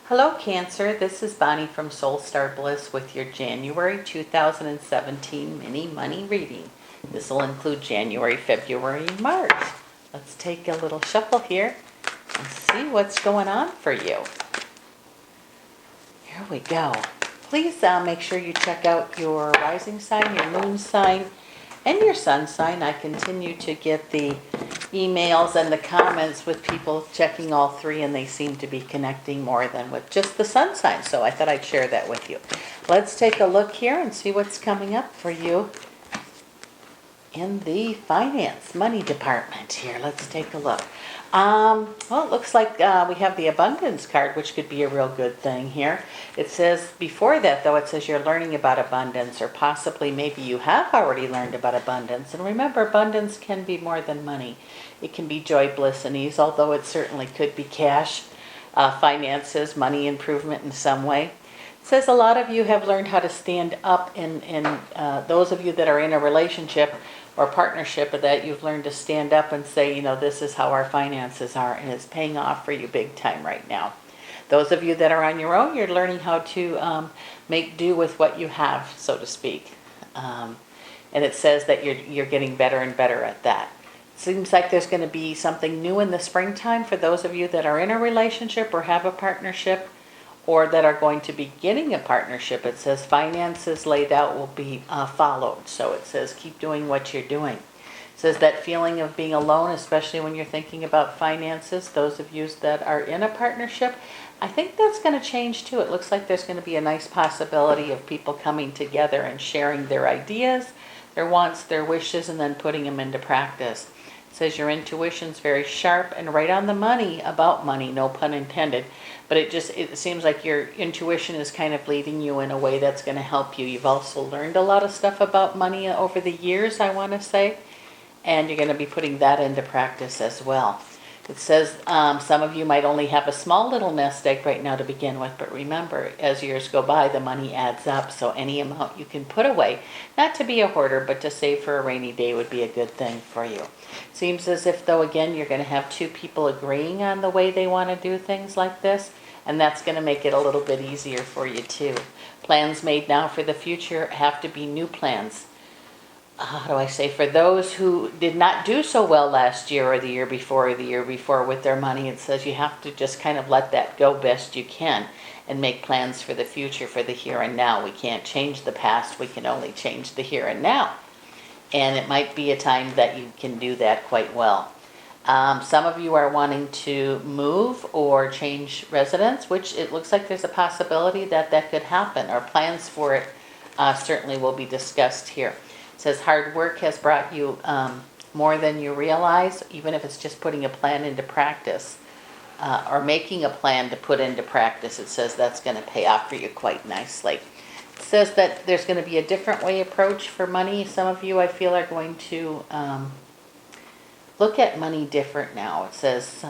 Hello Cancer, this is Bonnie from Soul Star Bliss with your January 2017 mini money reading. This will include January, February, and March. Let's take a little shuffle here and see what's going on for you. Here we go. Please make sure you check out your rising sign, your moon sign, and your sun sign. I continue to get the emails and the comments with people checking all three, and they seem to be connecting more than with just the sun sign, so I thought I'd share that with you. Let's take a look here and see what's coming up for you in the finance money department here. Let's take a look. Well, it looks like we have the abundance card, which could be a real good thing here. It says before that, though, it says you're learning about abundance, or possibly maybe you have already learned about abundance. And remember, abundance can be more than money. It can be joy, bliss, and ease, although it certainly could be cash, finances, money improvement in some way. It says a lot of you have learned how to stand up in those of you that are in a relationship or partnership, that you've learned to stand up and say, you know, this is how our finances are, and it's paying off for you big time right now. Those of you that are on your own, you're learning how to make do with what you have, so to speak. And it says that you're getting better and better at that. Seems like there's going to be something new in the springtime for those of you that are in a relationship or have a partnership, or that are going to be getting a partnership. It says finances laid out will be followed. So it says keep doing what you're doing. It says that feeling of being alone, especially when you're thinking about finances, those of you that are in a partnership, I think that's going to change too. It looks like there's going to be a nice possibility of people coming together and sharing their ideas, their wants, their wishes, and then putting them into practice. It says your intuition's very sharp and right on the money about money, no pun intended. But it seems like your intuition is kind of leading you in a way that's going to help you. You've also learned a lot of stuff about money over the years, I want to say, and you're going to be putting that into practice as well. It says some of you might only have a small little nest egg right now to begin with, but remember, as years go by, the money adds up, so any amount you can put away, not to be a hoarder, but to save for a rainy day would be a good thing for you. Seems as if, though, again, you're going to have two people agreeing on the way they want to do things like this, and that's going to make it a little bit easier for you, too. Plans made now for the future have to be new plans. How do I say, for those who did not do so well last year or the year before with their money, it says you have to just kind of let that go best you can and make plans for the future, for the here and now. We can't change the past, we can only change the here and now. And it might be a time that you can do that quite well. Some of you are wanting to move or change residence, which it looks like there's a possibility that that could happen, or plans for it certainly will be discussed here. It says hard work has brought you more than you realize, even if it's just putting a plan into practice or making a plan to put into practice. It says that's going to pay off for you quite nicely. It says that there's going to be a different way approach for money. Some of you, I feel, are going to look at money different now. It says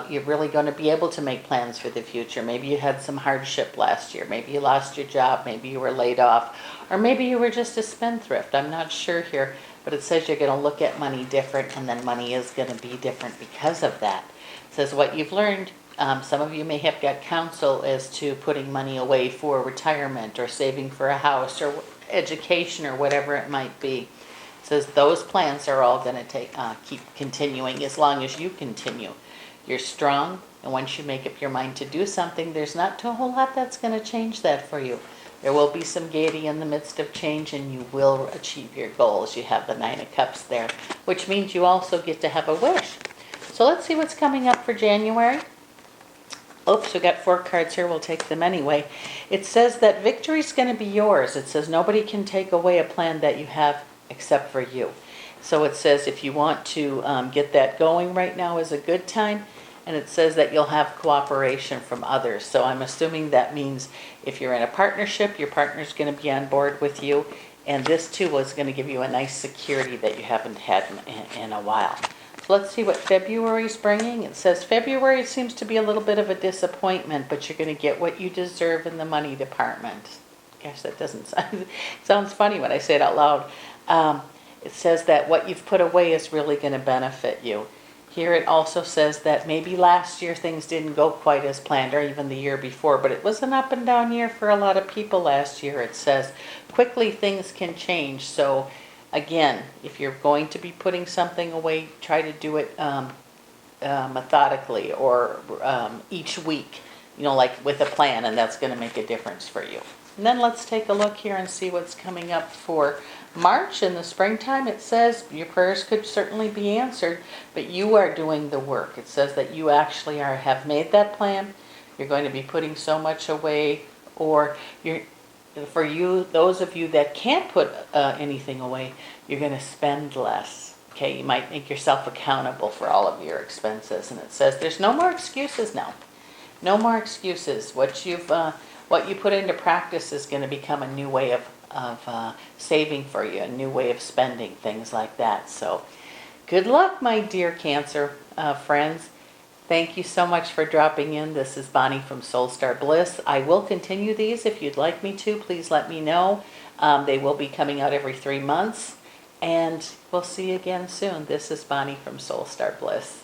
you're really going to be able to make plans for the future. Maybe you had some hardship last year. Maybe you lost your job. Maybe you were laid off. Or maybe you were just a spendthrift. I'm not sure here. But it says you're going to look at money different, and then money is going to be different because of that. It says what you've learned, some of you may have got counsel as to putting money away for retirement or saving for a house or education or whatever it might be. It says those plans are all going to keep continuing as long as you continue. You're strong, and once you make up your mind to do something, there's not a whole lot that's going to change that for you. There will be some gaiety in the midst of change, and you will achieve your goals. You have the Nine of Cups there, which means you also get to have a wish. So let's see what's coming up for January. Oops, we got 4 cards here. We'll take them anyway. It says that victory's going to be yours. It says nobody can take away a plan that you have except for you. So it says if you want to get that going right now is a good time. And it says that you'll have cooperation from others. So I'm assuming that means if you're in a partnership, your partner's going to be on board with you. And this too is going to give you a nice security that you haven't had in a while. So let's see what February's bringing. It says February seems to be a little bit of a disappointment, but you're going to get what you deserve in the money department. Gosh, that doesn't sound, sounds funny when I say it out loud. It says that what you've put away is really going to benefit you. Here it also says that maybe last year things didn't go quite as planned, or even the year before, but it was an up and down year for a lot of people last year. It says quickly things can change. So again, if you're going to be putting something away, try to do it methodically, or each week, like with a plan, and that's going to make a difference for you. And then let's take a look here and see what's coming up for March. In the springtime, it says your prayers could certainly be answered, but you are doing the work. It says that you actually have made that plan. You're going to be putting so much away, or for you, those of you that can't put anything away, you're going to spend less. Okay, you might make yourself accountable for all of your expenses. And it says there's no more excuses now. No more excuses. What you put into practice is going to become a new way of saving for you, a new way of spending, things like that. So good luck, my dear Cancer friends. Thank you so much for dropping in. This is Bonnie from Soul Star Bliss. I will continue these if you'd like me to. Please let me know. They will be coming out every 3 months. And we'll see you again soon. This is Bonnie from Soul Star Bliss.